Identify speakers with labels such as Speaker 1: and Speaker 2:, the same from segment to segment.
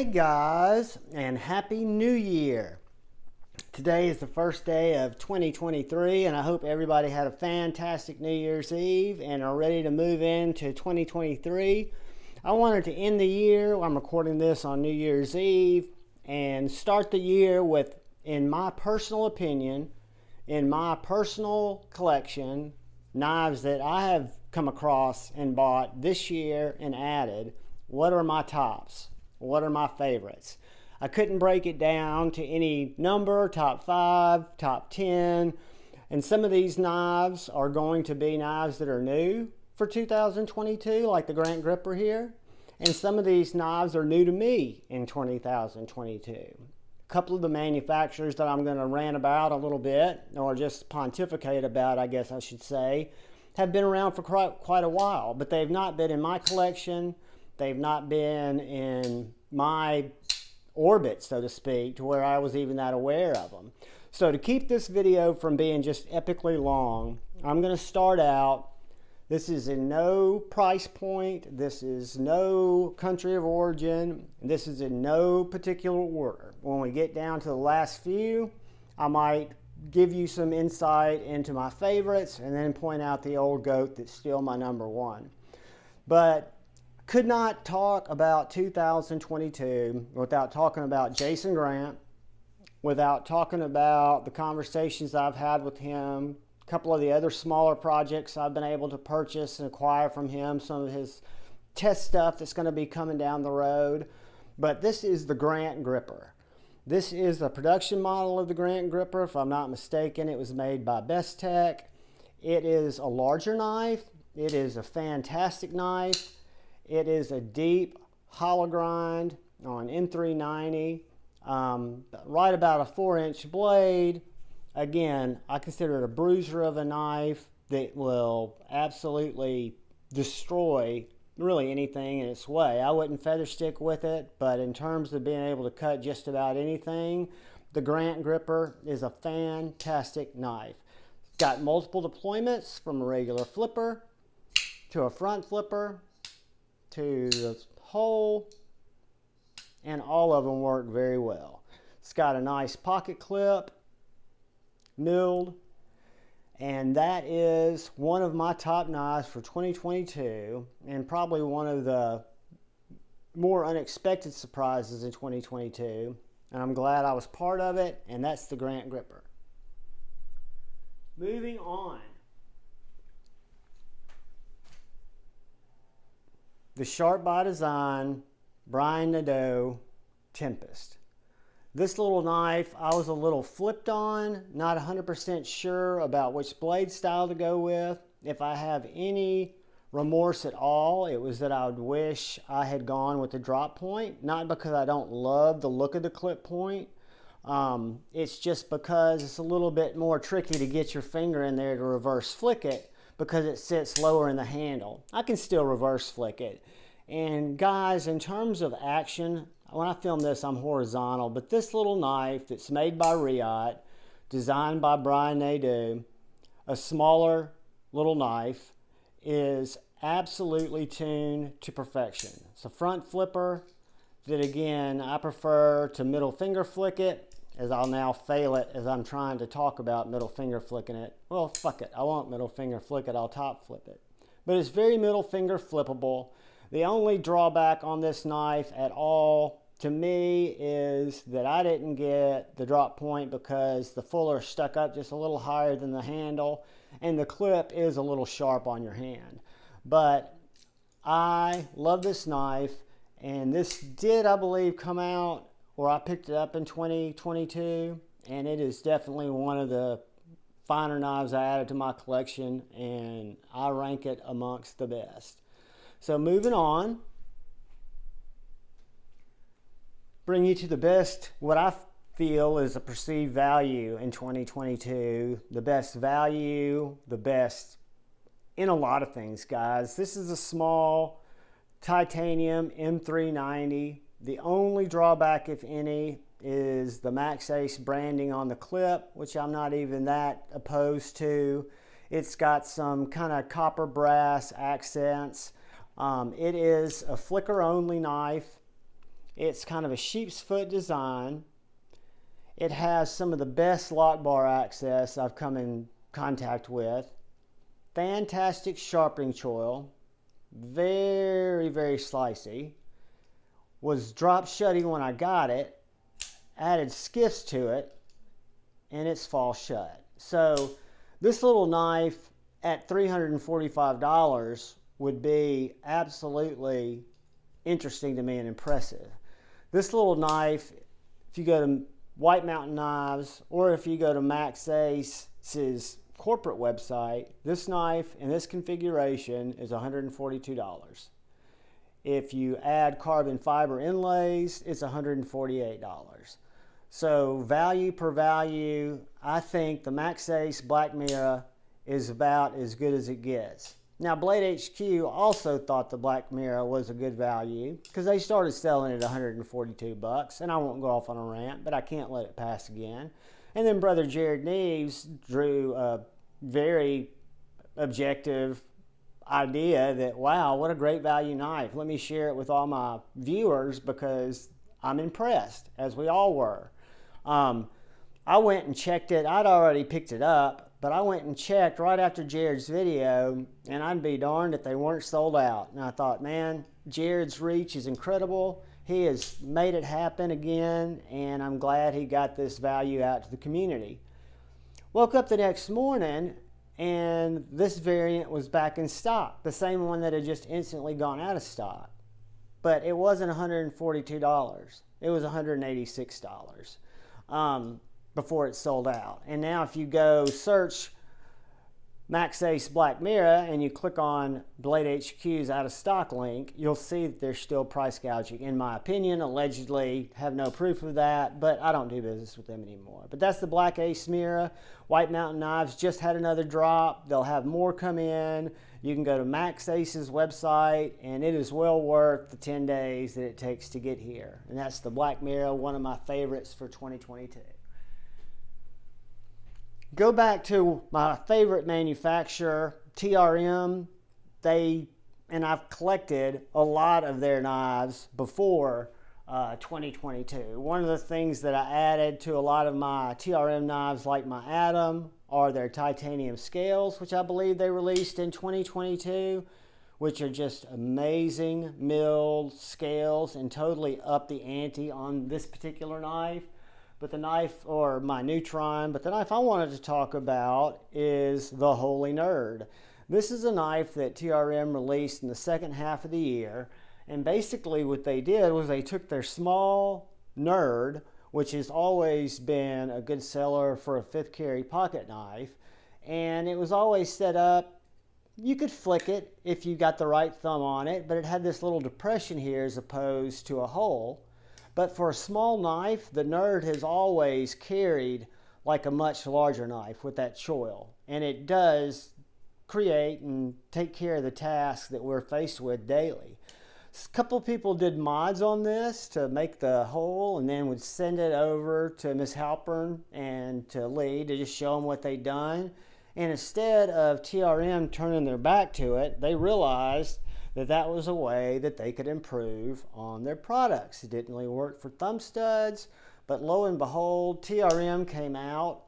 Speaker 1: Hey guys, and Happy New Year. Today is the first day of 2023, and I hope everybody had a fantastic New Year's Eve and are ready to move into 2023. I wanted to end the year, I'm recording this on New Year's Eve, and start the year with, in my personal opinion, in my personal collection, knives that I have come across and bought this year and added. What are my tops? What are my favorites? I couldn't break it down to any number, top 5, top 10. And some of these knives are going to be knives that are new for 2022, like the Grant Gripper here. And some of these knives are new to me in 2022. A couple of the manufacturers that I'm going to rant about a little bit, or just pontificate about, I guess I should say, have been around for quite a while, but they've not been in my collection. They've not been in my orbit, so to speak, to where I was even that aware of them. So to keep this video from being just epically long, I'm going to start out. This is in no price point. This is no country of origin. This is in no particular order. When we get down to the last few, I might give you some insight into my favorites and then point out the old goat that's still my number one. But could not talk about 2022 without talking about Jason Grant, without talking about the conversations I've had with him, a couple of the other smaller projects I've been able to purchase and acquire from him, some of his test stuff that's going to be coming down the road. But this is the Grant Gripper. This is the production model of the Grant Gripper. If I'm not mistaken, it was made by Best Tech. It is a larger knife. It is a fantastic knife. It is a deep hollow grind on M390, right about a 4-inch blade. Again, I consider it a bruiser of a knife that will absolutely destroy really anything in its way. I wouldn't feather stick with it, but in terms of being able to cut just about anything, the Grant Gripper is a fantastic knife. It's got multiple deployments, from a regular flipper to a front flipper to the hole, and all of them work very well. It's got a nice pocket clip, milled, and that is one of my top knives for 2022, and probably one of the more unexpected surprises in 2022, and I'm glad I was part of it, and that's the Grant Gripper. Moving on. The Sharp by Design Brian Nadeau Tempest. This little knife I was a little flipped on, not 100% sure about which blade style to go with. If I have any remorse at all, it was that I would wish I had gone with the drop point. Not because I don't love the look of the clip point. It's just because it's a little bit more tricky to get your finger in there to reverse flick it, because it sits lower in the handle. I can still reverse flick it. And guys, in terms of action, when I film this, I'm horizontal, but this little knife that's made by Riot, designed by Brian Nadeau, a smaller little knife, is absolutely tuned to perfection. It's a front flipper that, again, I prefer to middle finger flick it, as I'll now fail it as I'm trying to talk about middle finger flicking it. Well, fuck it. I won't middle finger flick it. I'll top flip it. But it's very middle finger flippable. The only drawback on this knife at all to me is that I didn't get the drop point because the fuller stuck up just a little higher than the handle, and the clip is a little sharp on your hand. But I love this knife, and this did, I believe, come out, or I picked it up in 2022, and it is definitely one of the finer knives I added to my collection, and I rank it amongst the best. So moving on, bring you to the best, what I feel is a perceived value in 2022, the best value, the best in a lot of things, guys. This is a small titanium M390. The only drawback, if any, is the Max Ace branding on the clip, which I'm not even that opposed to. It's got some kind of copper brass accents. It is a flicker only knife. It's kind of a sheep's foot design. It has some of the best lock bar access I've come in contact with. Fantastic sharpening choil. Very, very slicey. Was drop shutting when I got it. Added skiffs to it, and it's fall shut. So this little knife at $345 would be absolutely interesting to me and impressive. This little knife, if you go to White Mountain Knives or if you go to Max Ace's corporate website, this knife in this configuration is $142. If you add carbon fiber inlays, it's $148. So value per value, I think the Max Ace Black Mira is about as good as it gets. Now, Blade HQ also thought the Black Mira was a good value because they started selling it at $142, and I won't go off on a rant, but I can't let it pass again. And then Brother Jared Neves drew a very objective idea that, wow, what a great value knife. Let me share it with all my viewers because I'm impressed, as we all were. I went and checked it. I'd already picked it up, but I went and checked right after Jared's video, and I'd be darned if they weren't sold out. And I thought, man, Jared's reach is incredible. He has made it happen again, and I'm glad he got this value out to the community. Woke up the next morning, and this variant was back in stock, the same one that had just instantly gone out of stock. But it wasn't $142. It was $186 before it sold out. And now if you go search Max Ace Black Mira and you click on Blade HQ's out of stock link, you'll see that they're still price gouging. In my opinion, allegedly, have no proof of that, but I don't do business with them anymore. But that's the Black Ace Mira. White Mountain Knives just had another drop. They'll have more come in. You can go to Max Ace's website, and it is well worth the 10 days that it takes to get here. And that's the Black Mira, one of my favorites for 2022. Go back to my favorite manufacturer, TRM. And I've collected a lot of their knives before 2022. One of the things that I added to a lot of my TRM knives, like my Atom, are their titanium scales, which I believe they released in 2022, which are just amazing milled scales and totally up the ante on this particular knife. But the knife, or my Neutron, but the knife I wanted to talk about is the Holy Nerd. This is a knife that TRM released in the second half of the year. And basically what they did was they took their small Nerd, which has always been a good seller for a 5th carry pocket knife. And it was always set up, you could flick it if you got the right thumb on it, but it had this little depression here as opposed to a hole. But for a small knife, the Nerd has always carried like a much larger knife with that choil. And it does create and take care of the tasks that we're faced with daily. A couple people did mods on this to make the hole and then would send it over to Miss Halpern and to Lee to just show them what they'd done. And instead of TRM turning their back to it, they realized that that was a way that they could improve on their products. It didn't really work for thumb studs, but lo and behold, TRM came out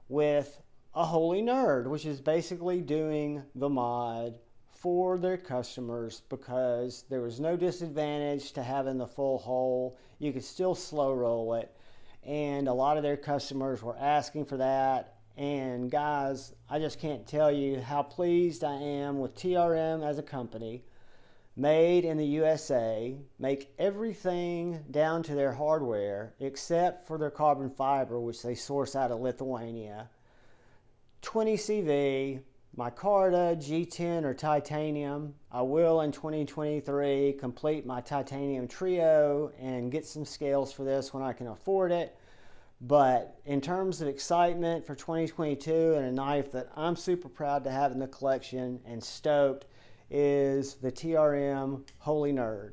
Speaker 1: with a Holy Nerd, which is basically doing the mod for their customers because there was no disadvantage to having the full hole. You could still slow roll it, and a lot of their customers were asking for that. And guys, I just can't tell you how pleased I am with TRM as a company. Made in the USA, make everything down to their hardware except for their carbon fiber, which they source out of Lithuania. 20 CV, micarta, G10 or titanium. I will in 2023 complete my titanium trio and get some scales for this when I can afford it. But in terms of excitement for 2022 and a knife that I'm super proud to have in the collection and stoked, is the TRM Holy Nerd.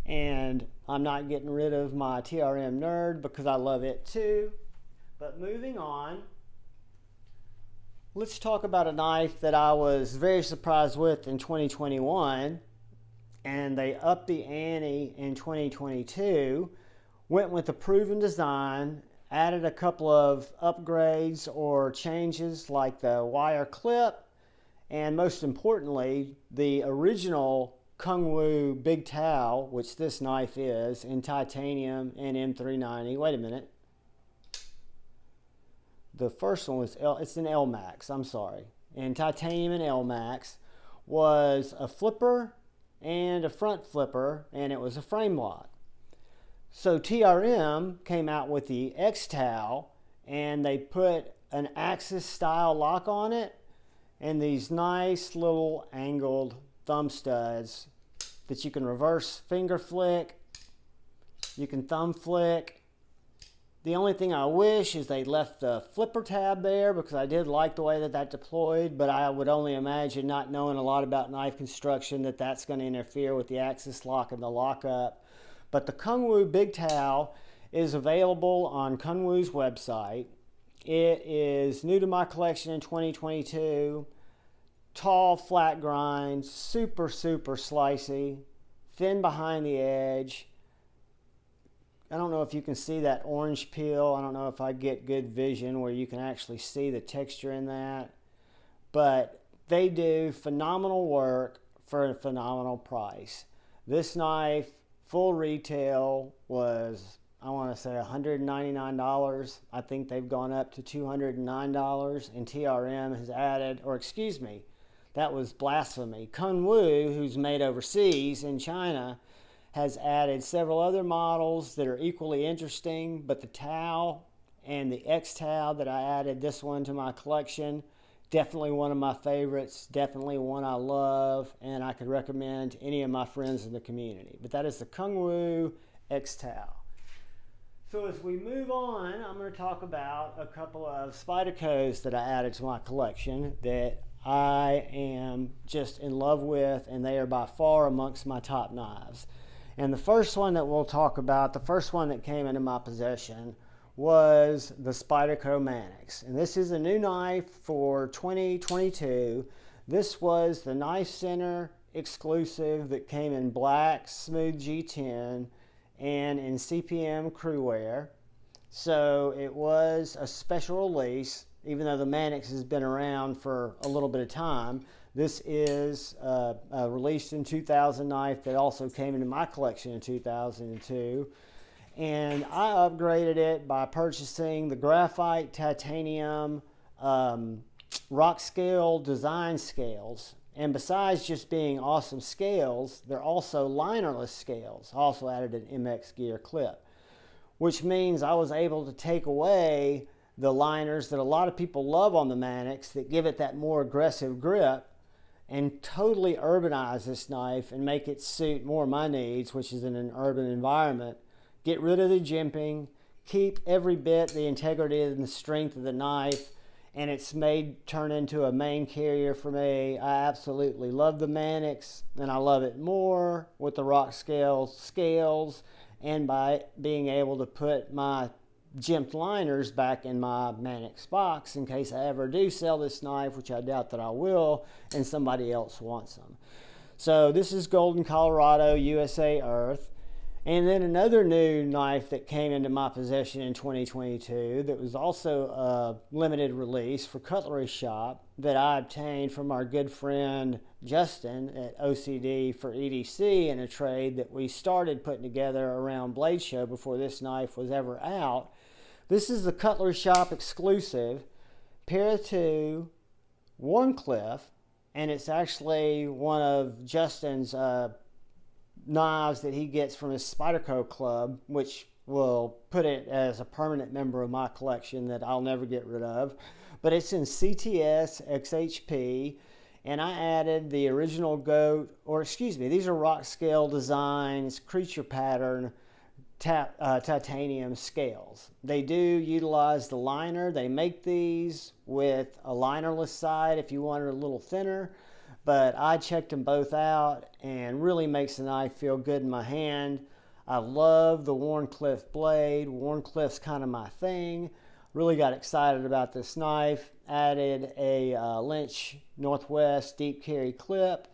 Speaker 1: And I'm not getting rid of my TRM Nerd because I love it too. But moving on, let's talk about a knife that I was very surprised with in 2021. and they upped the ante in 2022, went with a proven design, added a couple of upgrades or changes like the wire clip, and most importantly, the original Kung-Woo Big Tao, which this knife is, in titanium and M390. Wait a minute. The first one was, it's an L-Max, I'm sorry. In titanium and L-Max, was a flipper and a front flipper, and it was a frame lock. So TRM came out with the Extau, and they put an Axis style lock on it, and these nice little angled thumb studs that you can reverse finger flick, you can thumb flick. The only thing I wish is they left the flipper tab there, because I did like the way that that deployed, but I would only imagine, not knowing a lot about knife construction, that that's going to interfere with the Axis lock and the lockup. But the Kung-Woo Big Tao is available on Kung-Woo's website. It is new to my collection in 2022. Tall, flat grind, super, super slicey, thin behind the edge. I don't know if you can see that orange peel. I don't know if I get good vision where you can actually see the texture in that. But they do phenomenal work for a phenomenal price. This knife, full retail, was, I want to say, $199. I think they've gone up to $209. And TRM has added, or excuse me, that was blasphemy. Kung-Woo, who's made overseas in China, has added several other models that are equally interesting, but the Tao and the Extau that I added this one to my collection, definitely one of my favorites, definitely one I love, and I could recommend to any of my friends in the community. But that is the Kung-Woo Extau. So as we move on, I'm going to talk about a couple of Spydercos that I added to my collection that I am just in love with, and they are by far amongst my top knives. And the first one that we'll talk about, the first one that came into my possession, was the Spyderco Manix. And this is a new knife for 2022. This was the Knife Center exclusive that came in black, smooth G10, and in CPM crewwear. So it was a special release, even though the Manix has been around for a little bit of time. This is a released in 2000 knife that also came into my collection in 2002. And I upgraded it by purchasing the graphite titanium rock scale design scales. And besides just being awesome scales, they're also linerless scales. I also added an MX gear clip, which means I was able to take away the liners that a lot of people love on the Manix that give it that more aggressive grip, and totally urbanize this knife and make it suit more my needs, which is in an urban environment. Get rid of the jimping, keep every bit the integrity and the strength of the knife, and it's made turn into a main carrier for me. I absolutely love the Manix, and I love it more with the rock scales, and by being able to put my jimped liners back in my Manix box in case I ever do sell this knife, which I doubt that I will, and somebody else wants them. So this is Golden, Colorado, USA Earth. And then another new knife that came into my possession in 2022 that was also a limited release for Cutlery Shop that I obtained from our good friend Justin at OCD for EDC in a trade that we started putting together around Blade Show before this knife was ever out. This is the Cutlery Shop exclusive Para 2 Warncliffe, and it's actually one of Justin's knives that he gets from his Spyderco club, which will put it as a permanent member of my collection that I'll never get rid of. But it's in CTS XHP, and I added the original goat, or excuse me, these are rock scale designs, creature pattern, titanium scales. They do utilize the liner. They make these with a linerless side if you want it a little thinner, but I checked them both out and really makes the knife feel good in my hand. I love the Warncliffe blade. Warncliffe's kind of my thing. Really got excited about this knife. Added a Lynch Northwest deep carry clip,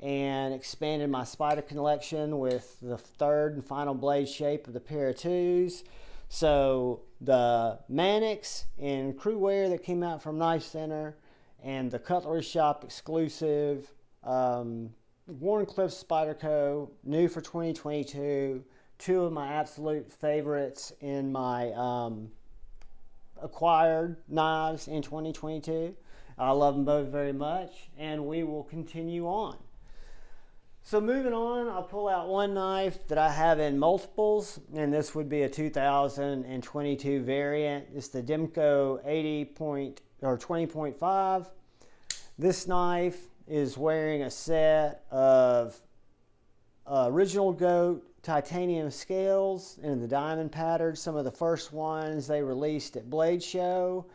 Speaker 1: and expanded my spider collection with the third and final blade shape of the pair of twos. So the Mannix in crew wear that came out from Knife Center, and the Cutlery Shop exclusive Warncliffe Spyderco, new for 2022. Two of my absolute favorites in my acquired knives in 2022. I love them both very much, and we will continue on. So moving on, I'll pull out one knife that I have in multiples, and this would be a 2022 variant. It's the Demco 20.5. This knife is wearing a set of original goat titanium scales in the diamond pattern. Some of the first ones they released at Blade Show.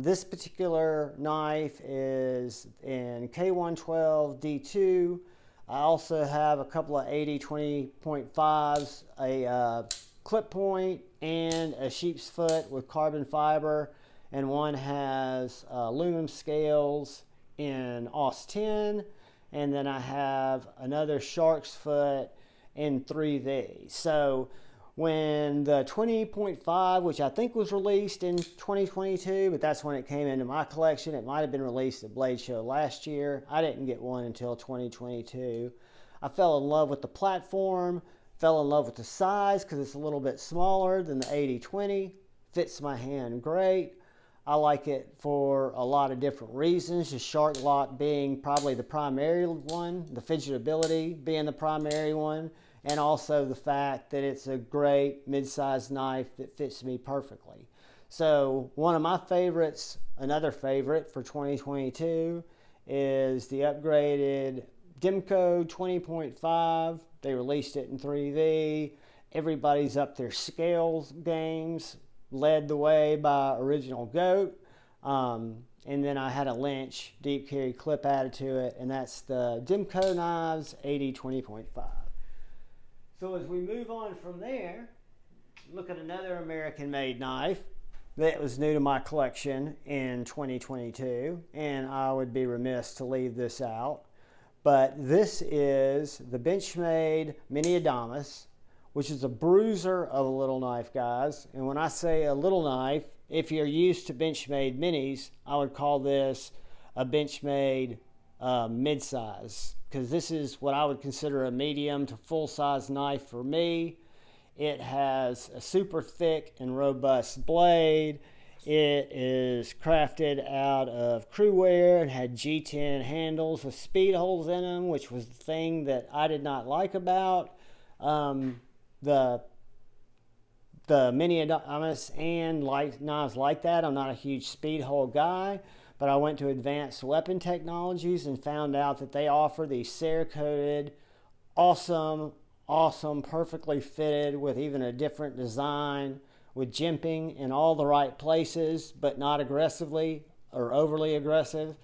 Speaker 1: This particular knife is in K112 D2. I also have a couple of 80-20.5s, a clip point and a sheep's foot with carbon fiber, and one has aluminum scales in Aus 10, and then I have another shark's foot in 3V. So when the 20.5, which I think was released in 2022, but that's when it came into my collection. It might have been released at Blade Show last year. I didn't get one until 2022. I fell in love with the platform, fell in love with the size because it's a little bit smaller than the 80-20. Fits my hand great. I like it for a lot of different reasons, the shark lock being probably the primary one, the fidgetability being the primary one, and also the fact that it's a great mid-sized knife that fits me perfectly. So one of my favorites, another favorite for 2022, is the upgraded Demco 20.5. They released it in 3V. Everybody's up their scales games, led the way by Original Goat. And then I had a Lynch deep carry clip added to it, and that's the Demco knives 80-20.5. So as we move on from there, look at another American-made knife that was new to my collection in 2022, and I would be remiss to leave this out. But this is the Benchmade Mini Adonis, which is a bruiser of a little knife, guys. And when I say a little knife, if you're used to Benchmade minis, I would call this a Benchmade mid-size, because this is what I would consider a medium to full-size knife for me. It has a super thick and robust blade. It is crafted out of crew wear and had G10 handles with speed holes in them, which was the thing that I did not like about the Mini Adonis and knives like that. I'm not a huge speed hole guy, but I went to Advanced Weapon Technologies and found out that they offer these Cerakoted, awesome, perfectly fitted with even a different design, with jimping in all the right places, but not aggressively or overly aggressive.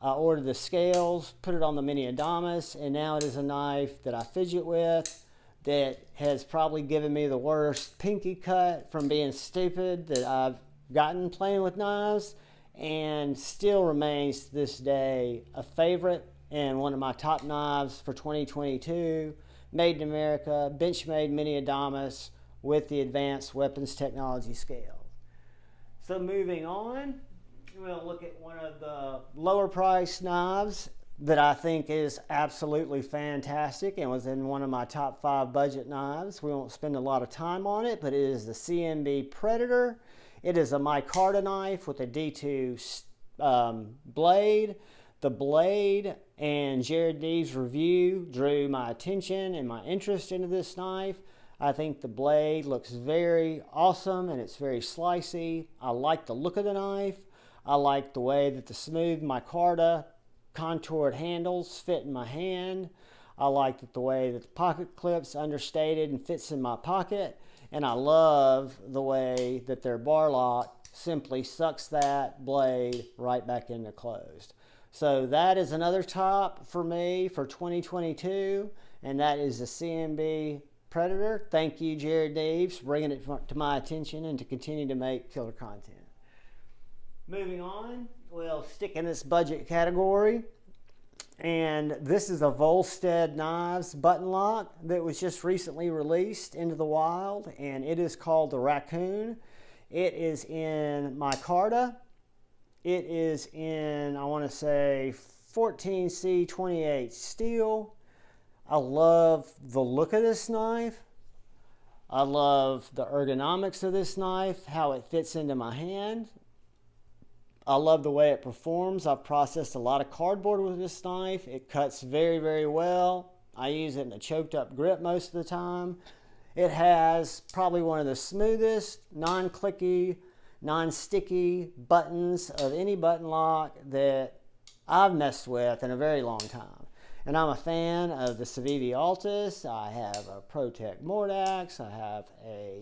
Speaker 1: I ordered the scales, put it on the Mini Adonis, and now it is a knife that I fidget with that has probably given me the worst pinky cut from being stupid that I've gotten playing with knives, and still remains to this day a favorite and one of my top knives for 2022. Made in America, Benchmade Mini Adonis with the Advanced Weapons Technology scale. So moving on, we'll look at one of the lower priced knives that I think is absolutely fantastic and was in one of my top 5 budget knives. We won't spend a lot of time on it, but it is the CMB Predator. It is a micarta knife with a D2 blade. The blade and Jared D's review drew my attention and my interest into this knife. I think the blade looks very awesome and it's very slicey. I like the look of the knife. I like the way that the smooth micarta contoured handles fit in my hand. I like the way that the pocket clip's understated and fits in my pocket. And I love the way that their bar lock simply sucks that blade right back into closed. So that is another top for me for 2022, and that is the CMB Predator. Thank you, Jared Daves, for bringing it to my attention and to continue to make killer content. Moving on, we'll stick in this budget category, And this is a Volstead knives button lock that was just recently released into the wild, and it is called the Raccoon. It is in micarta. It is in, I want to say, 14C28 steel. I love the look of this knife. I love the ergonomics of this knife, how it fits into my hand. I love the way it performs. I've processed a lot of cardboard with this knife. It cuts very, very well. I use it in a choked up grip most of the time. It has probably one of the smoothest, non-clicky, non-sticky buttons of any button lock that I've messed with in a very long time. And I'm a fan of the Civivi Altus. I have a ProTech Mordax. I have a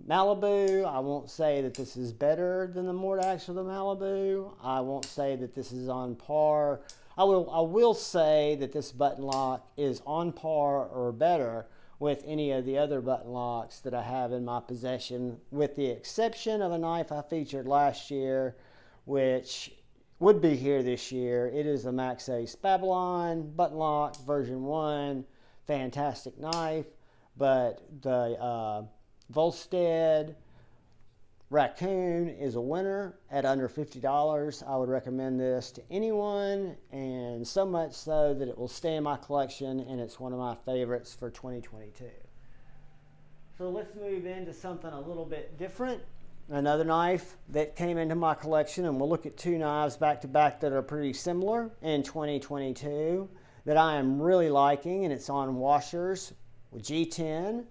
Speaker 1: Malibu. I won't say that this is better than the Mordax or the Malibu. I won't say that this is on par. I will say that this button lock is on par or better with any of the other button locks that I have in my possession, with the exception of a knife I featured last year, which would be here this year. It is a Max Ace Babylon button lock version 1. Fantastic knife, but the Volstead Raccoon is a winner at under $50. I would recommend this to anyone, and so much so that it will stay in my collection, and it's one of my favorites for 2022. So let's move into something a little bit different. Another knife that came into my collection, and we'll look at two knives back to back that are pretty similar in 2022 that I am really liking, and it's on washers with G10.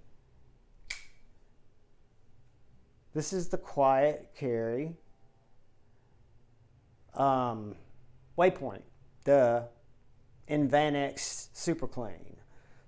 Speaker 1: This is the Quiet Carry Waypoint, the Invanex Super Clean.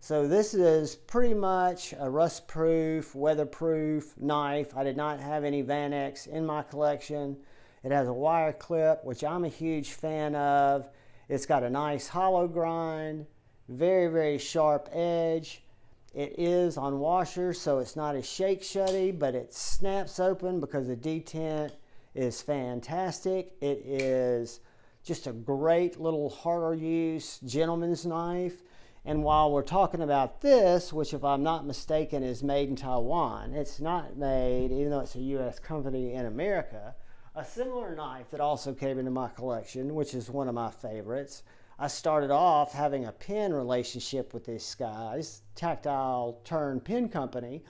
Speaker 1: So this is pretty much a rust-proof, weatherproof knife. I did not have any Vanex in my collection. It has a wire clip, which I'm a huge fan of. It's got a nice hollow grind, very, very sharp edge. It is on washers, so it's not as shake-shutty, but it snaps open because the detent is fantastic. It is just a great little harder use gentleman's knife. And while we're talking about this, which if I'm not mistaken is made in Taiwan, it's not made, even though it's a U.S. company, in America. A similar knife that also came into my collection, which is one of my favorites. I started off having a pen relationship with these guys, Tactile Turn Pen Company.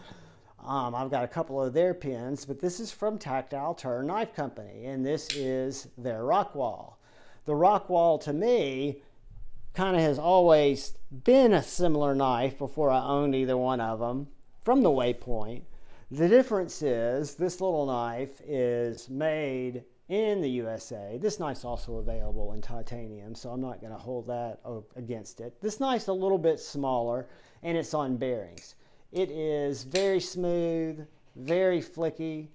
Speaker 1: I've got a couple of their pens, but this is from Tactile Turn Knife Company, and this is their Rockwall. The Rockwall, to me, kind of has always been a similar knife before I owned either one of them, from the Waypoint. The difference is this little knife is made in the USA. This knife's also available in titanium, so I'm not going to hold that against it. This knife's a little bit smaller, and it's on bearings. It is very smooth, very flicky,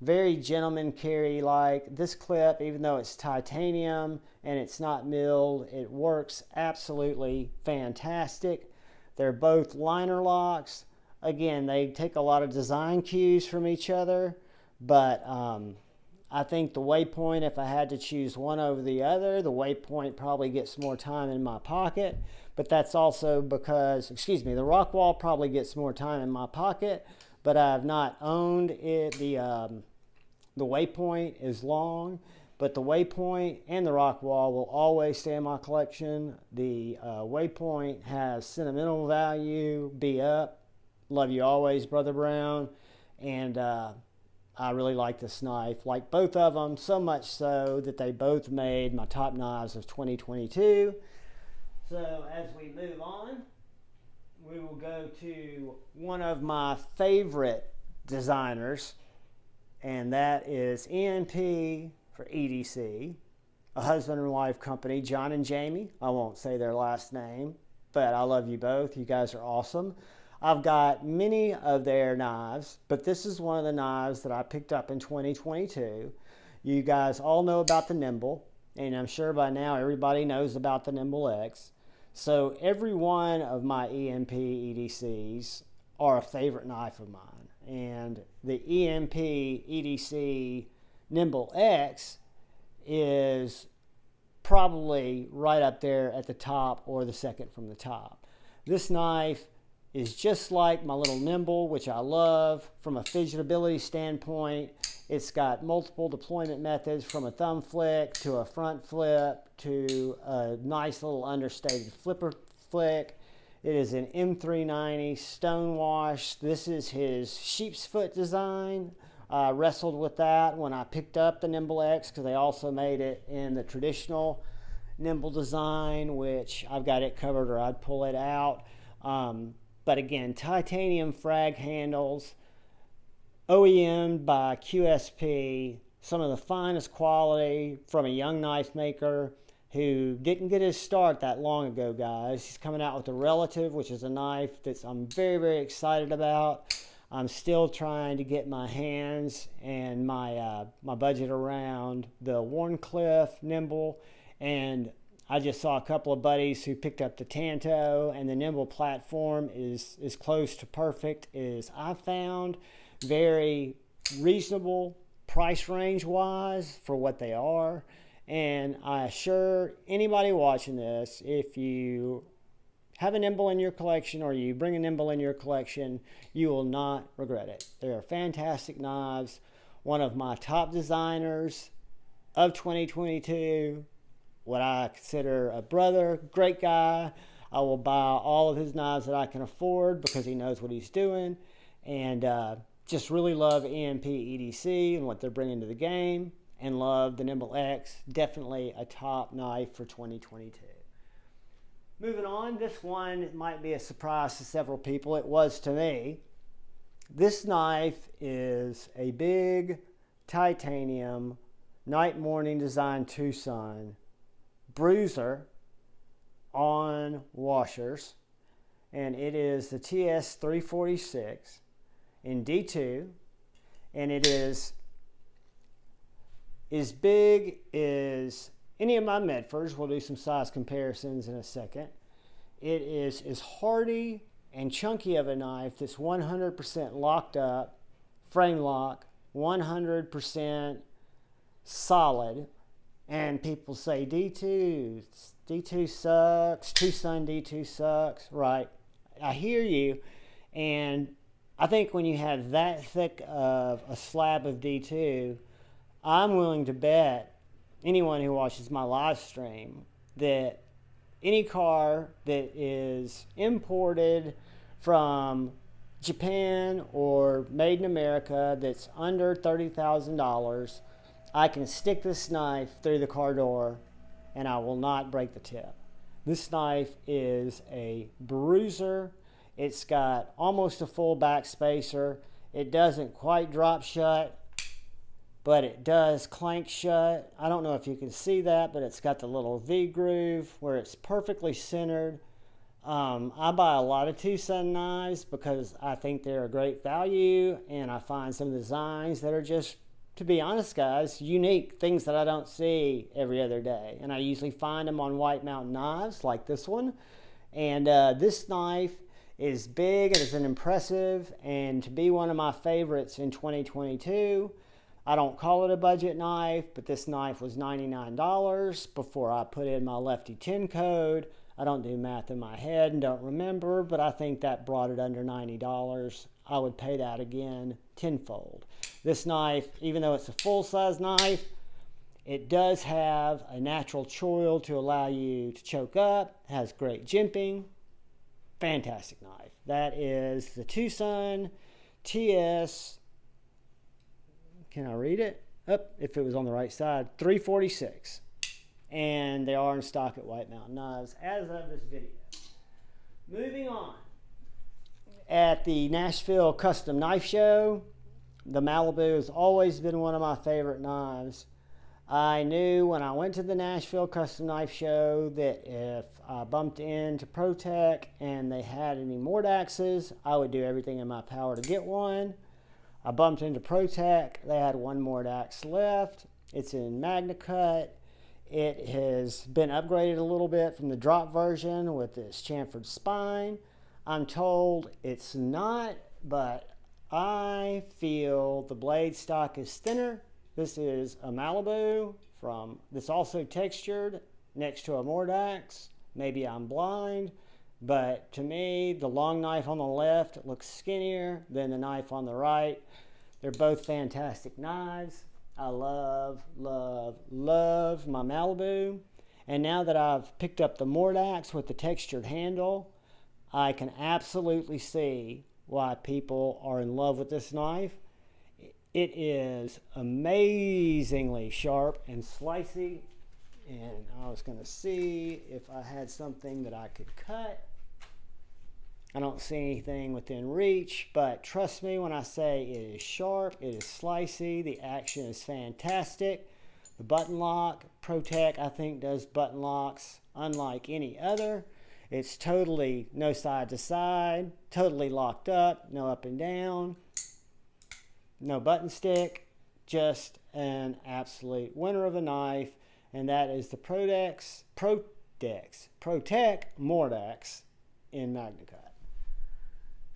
Speaker 1: very gentleman carry-like. This clip, even though it's titanium and it's not milled, it works absolutely fantastic. They're both liner locks. Again, they take a lot of design cues from each other, but I think the Waypoint, if I had to choose one over the other, the Waypoint probably gets more time in my pocket, but that's also because, the Rockwall probably gets more time in my pocket, but I've not owned it. The Waypoint is long, but the Waypoint and the Rockwall will always stay in my collection. The Waypoint has sentimental value, be up, love you always, Brother Brown, and I really like this knife, like both of them, so much so that they both made my top knives of 2022. So as we move on, we will go to one of my favorite designers, and that is EMP for EDC, a husband and wife company, John and Jamie. I won't say their last name, but I love you both. You guys are awesome. I've got many of their knives, but this is one of the knives that I picked up in 2022. You guys all know about the Nimble, and I'm sure by now everybody knows about the Nimble X. So every one of my EMP EDCs are a favorite knife of mine. And the EMP EDC Nimble X is probably right up there at the top or the second from the top. This knife is just like my little nimble, which I love from a fidgetability standpoint. It's got multiple deployment methods, from a thumb flick to a front flip to a nice little understated flipper flick. It is an M390 stonewash. This is his sheep's foot design. I wrestled with that when I picked up the Nimble X, because they also made it in the traditional Nimble design, which I've got it covered or I'd pull it out. But again, titanium frag handles, OEM'd by QSP, some of the finest quality from a young knife maker who didn't get his start that long ago, guys. He's coming out with the Relative, which is a knife that I'm very, very excited about. I'm still trying to get my hands and my budget around the Warncliffe Nimble, and I just saw a couple of buddies who picked up the Tanto, and the Nimble platform is as close to perfect as I've found. Very reasonable price range wise for what they are. And I assure anybody watching this, if you have a Nimble in your collection or you bring a Nimble in your collection, you will not regret it. They are fantastic knives. One of my top designers of 2022. What I consider a brother, great guy. I will buy all of his knives that I can afford because he knows what he's doing. And just really love EMP EDC and what they're bringing to the game. And love the Nimble X. Definitely a top knife for 2022. Moving on, this one might be a surprise to several people. It was to me. This knife is a big titanium night morning design Tucson bruiser on washers, and it is the TS 346 in D2, and it is as big as any of my Medfords. We'll do some size comparisons in a second. It is as hardy and chunky of a knife that's 100% locked up, frame lock, 100% solid. And people say D2 sucks, Tucson D2 sucks, right? I hear you. And I think when you have that thick of a slab of D2, I'm willing to bet anyone who watches my live stream that any car that is imported from Japan or made in America that's under $30,000, I can stick this knife through the car door and I will not break the tip. This knife is a bruiser. It's got almost a full back spacer. It doesn't quite drop shut, but it does clank shut. I don't know if you can see that, but it's got the little V groove where it's perfectly centered. I buy a lot of Tucson knives because I think they're a great value, and I find some designs that are just, to be honest, guys, unique, things that I don't see every other day. And I usually find them on White Mountain knives like this one. And this knife is big and is an impressive, and to be one of my favorites in 2022. I don't call it a budget knife, but this knife was $99 before I put in my Lefty 10 code. I don't do math in my head and don't remember, but I think that brought it under $90. I would pay that again tenfold. This knife, even though it's a full-size knife, it does have a natural choil to allow you to choke up. It has great jimping. Fantastic knife. That is the Tucson TS. Can I read it? If it was on the right side, 346. And they are in stock at White Mountain Knives as of this video. Moving on. At the Nashville Custom Knife Show, the Malibu has always been one of my favorite knives. I knew when I went to the Nashville Custom Knife Show that if I bumped into ProTech and they had any Mordaxes, I would do everything in my power to get one. I bumped into ProTech. They had one Mordax left. It's in Magna Cut. It has been upgraded a little bit from the drop version with this chamfered spine. I'm told it's not, but I feel the blade stock is thinner. This is a Malibu that's also textured, next to a Mordax. Maybe I'm blind, but to me, the long knife on the left looks skinnier than the knife on the right. They're both fantastic knives. I love, love, love my Malibu. And now that I've picked up the Mordax with the textured handle, I can absolutely see why people are in love with this knife. It is amazingly sharp and slicey. And I was going to see if I had something that I could cut. I don't see anything within reach, but trust me when I say it is sharp, it is slicey, the action is fantastic. The button lock, ProTech, I think, does button locks unlike any other. It's totally no side to side, totally locked up, no up and down, no button stick, just an absolute winner of a knife. And that is the ProTech Mordax in MagnaCut.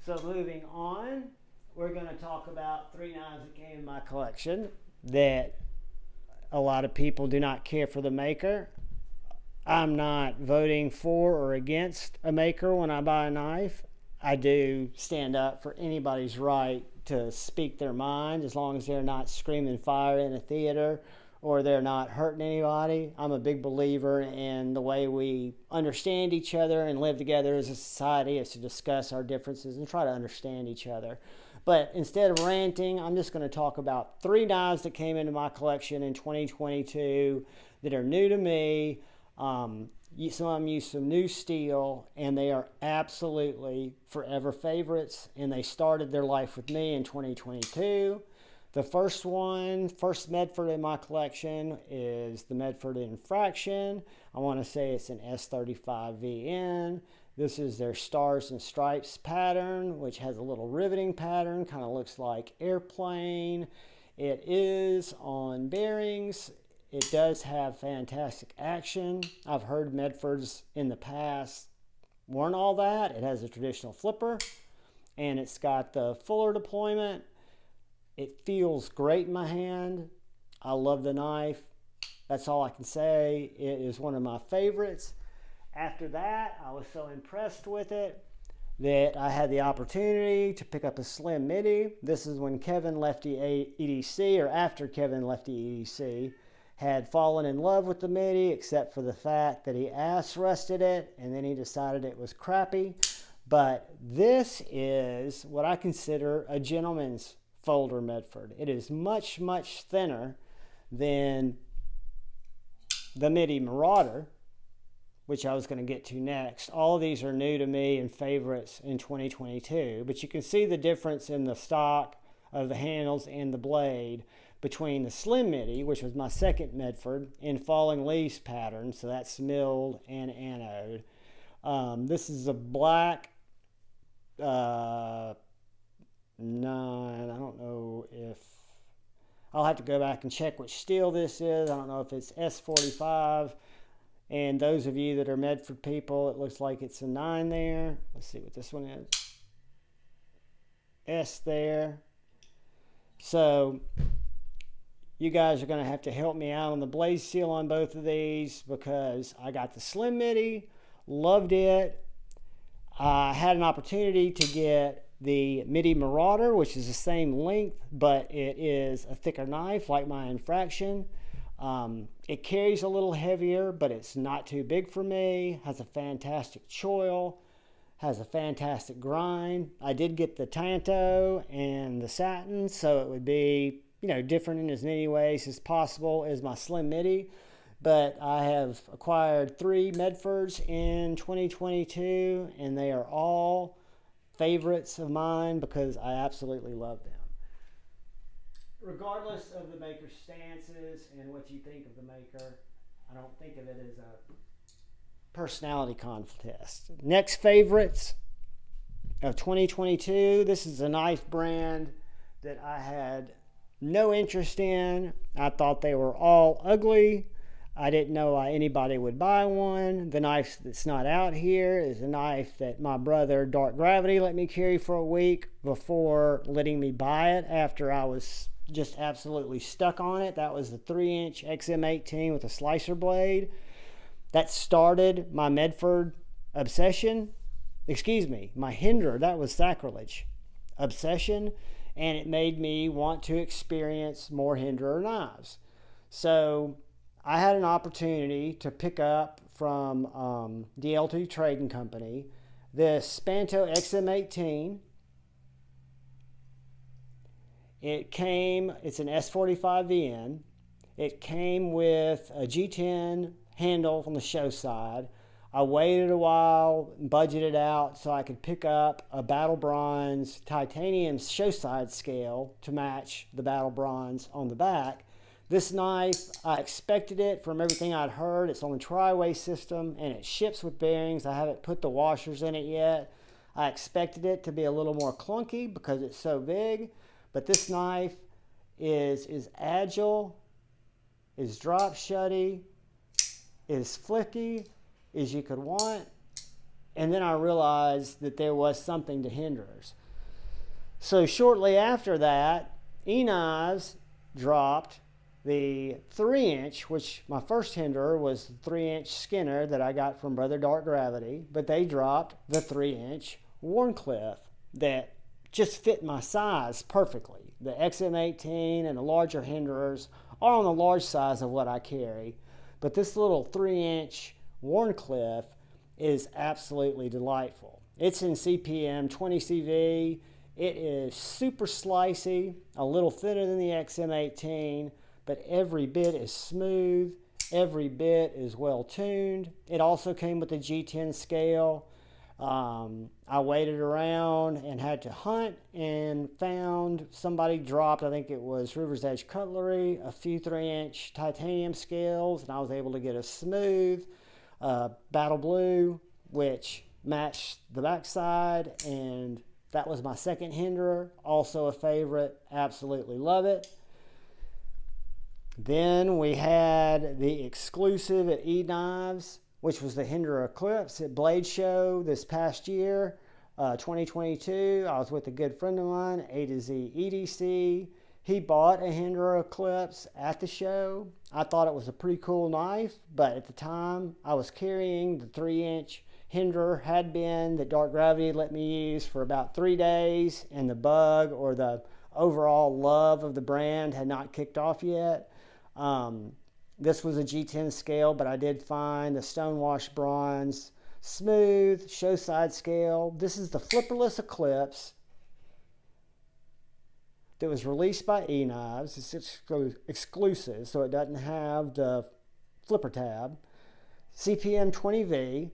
Speaker 1: So moving on, we're going to talk about 3 knives that came in my collection that a lot of people do not care for the maker. I'm not voting for or against a maker when I buy a knife. I do stand up for anybody's right to speak their mind as long as they're not screaming fire in a theater or they're not hurting anybody. I'm a big believer in the way we understand each other and live together as a society is to discuss our differences and try to understand each other. But instead of ranting, I'm just going to talk about 3 knives that came into my collection in 2022 that are new to me. Some of them use some new steel, and they are absolutely forever favorites, and they started their life with me in 2022. The first Medford in my collection is the Medford Infraction. I want to say it's an S35VN. This is their Stars and Stripes pattern, which has a little riveting pattern, kind of looks like airplane. It is on bearings. It does have fantastic action. I've heard Medfords in the past weren't all that. It has a traditional flipper, and it's got the fuller deployment. It feels great in my hand. I love the knife. That's all I can say. It is one of my favorites. After that, I was so impressed with it that I had the opportunity to pick up a Slim MIDI. This is when Kevin left EDC, or after Kevin left EDC, had fallen in love with the MIDI, except for the fact that he ass rusted it, and then he decided it was crappy. But this is what I consider a gentleman's folder Medford. It is much, much thinner than the MIDI Marauder, which I was going to get to next. All of these are new to me and favorites in 2022, but you can see the difference in the stock of the handles and the blade between the Slim MIDI, which was my second Medford, in falling leaves pattern, so that's milled and anode. This is a black 9, I don't know if, I'll have to go back and check which steel this is. I don't know if it's S45, and those of you that are Medford people, it looks like it's a 9 there. Let's see what this one is. S there. So you guys are going to have to help me out on the blade seal on both of these, because I got the Slim MIDI, loved it. I had an opportunity to get the MIDI Marauder, which is the same length, but it is a thicker knife like my Infraction. It carries a little heavier, but it's not too big for me. Has a fantastic choil, has a fantastic grind. I did get the Tanto and the satin, so it would be, different in as many ways as possible as my Slim MIDI. But I have acquired 3 Medfords in 2022, and they are all favorites of mine because I absolutely love them. Regardless of the maker's stances and what you think of the maker, I don't think of it as a personality contest. Next favorites of 2022. This is a knife brand that I had no interest in. I thought they were all ugly. I didn't know why anybody would buy one. The knife that's not out here is a knife that my brother, Dark Gravity, let me carry for a week before letting me buy it after I was just absolutely stuck on it. That was the 3-inch XM18 with a slicer blade. That started my Medford obsession. Excuse me, my Hinderer, that was sacrilege, obsession, and it made me want to experience more Hinderer knives. So I had an opportunity to pick up from DLT Trading Company this Spanto XM18. It's an S45VN. It came with a G10 handle on the show side. I waited a while, budgeted out so I could pick up a Battle Bronze titanium show side scale to match the Battle Bronze on the back. This knife, I expected it from everything I'd heard. It's on the tri-way system and it ships with bearings. I haven't put the washers in it yet. I expected it to be a little more clunky because it's so big, but this knife is agile, is drop shutty, is flicky as you could want. And then I realized that there was something to Hinderers. So shortly after that, eKnives dropped the 3-inch, which my first Hinderer was the 3-inch Skinner that I got from Brother Dark Gravity, but they dropped the 3-inch Warncliffe that just fit my size perfectly. The XM18 and the larger Hinderers are on the large size of what I carry, but this little 3-inch Warncliffe is absolutely delightful. It's in CPM 20CV. It is super slicey, a little thinner than the XM18, but every bit is smooth, every bit is well tuned. It also came with a G10 scale. I waited around and had to hunt and found somebody dropped, I think it was River's Edge Cutlery, a few 3-inch titanium scales, and I was able to get a smooth Battle Blue, which matched the backside, and that was my second Hinderer, also a favorite, absolutely love it. Then we had the exclusive at eKnives, which was the Hinderer Eclipse at Blade Show this past year, 2022. I was with a good friend of mine, A to Z EDC. He bought a Hinderer Eclipse at the show. I thought it was a pretty cool knife, but at the time I was carrying the 3-inch Hinderer, had been, that Dark Gravity let me use for about 3 days, and the bug or the overall love of the brand had not kicked off yet. This was a G10 scale, but I did find the Stonewash Bronze smooth show side scale. This is the flipperless Eclipse that was released by eKnives. It's exclusive, so it doesn't have the flipper tab. CPM 20V.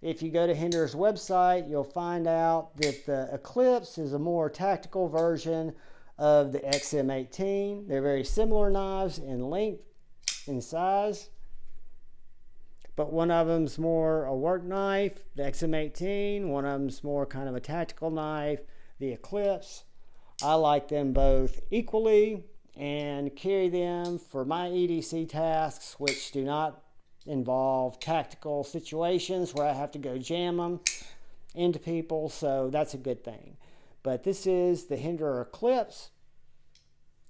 Speaker 1: If you go to Hinderer's website, you'll find out that the Eclipse is a more tactical version of the XM18. They're very similar knives in length and size, but one of them's more a work knife, the XM18. One of them's more kind of a tactical knife, the Eclipse. I like them both equally and carry them for my EDC tasks, which do not involve tactical situations where I have to go jam them into people, so that's a good thing. But this is the Hinderer Eclipse.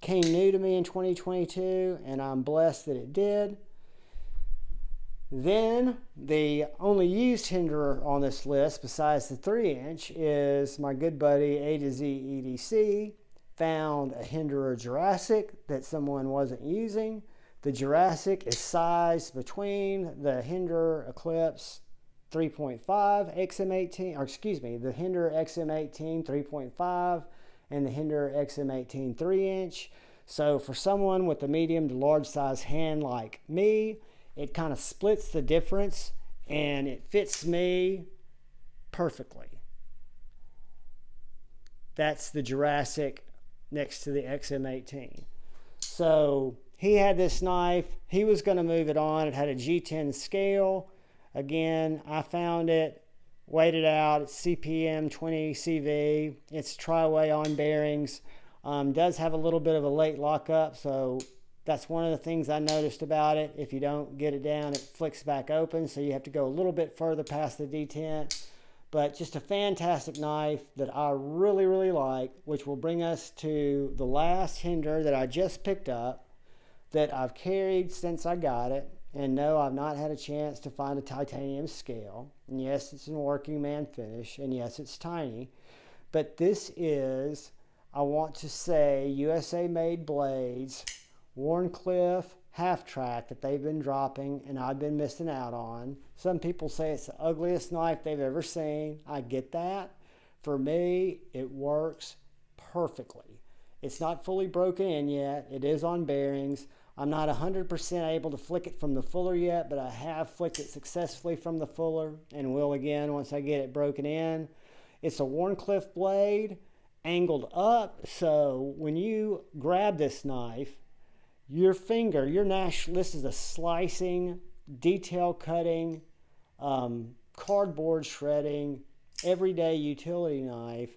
Speaker 1: Came new to me in 2022, and I'm blessed that it did. Then the only used Hinderer on this list besides the 3-inch is my good buddy A to Z EDC found a Hinderer Jurassic that someone wasn't using. The Jurassic is sized between the Hinderer Eclipse 3.5 XM18, or excuse me, the Hinderer XM18 3.5 and the Hinderer XM18 3-inch. So for someone with a medium to large size hand like me, it kind of splits the difference and it fits me perfectly. That's the Jurassic next to the XM18. So he had this knife. He was going to move it on. It had a G10 scale. Again, I found it, weighed it out. It's CPM 20 CV. It's tri-way on bearings. Does have a little bit of a late lockup, so that's one of the things I noticed about it. If you don't get it down, it flicks back open, so you have to go a little bit further past the detent. But just a fantastic knife that I really, really like, which will bring us to the last Hinderer that I just picked up that I've carried since I got it. And no, I've not had a chance to find a titanium scale. And yes, it's in working man finish. And yes, it's tiny. But this is, I want to say, USA made blades, Warncliffe half track that they've been dropping and I've been missing out on. Some people say it's the ugliest knife they've ever seen. I get that. For me, it works perfectly. It's not fully broken in yet. It is on bearings. I'm not 100% able to flick it from the fuller yet, but I have flicked it successfully from the fuller and will again once I get it broken in. It's a Warncliffe blade, angled up, so when you grab this knife, your finger, this is a slicing, detail cutting, cardboard shredding, everyday utility knife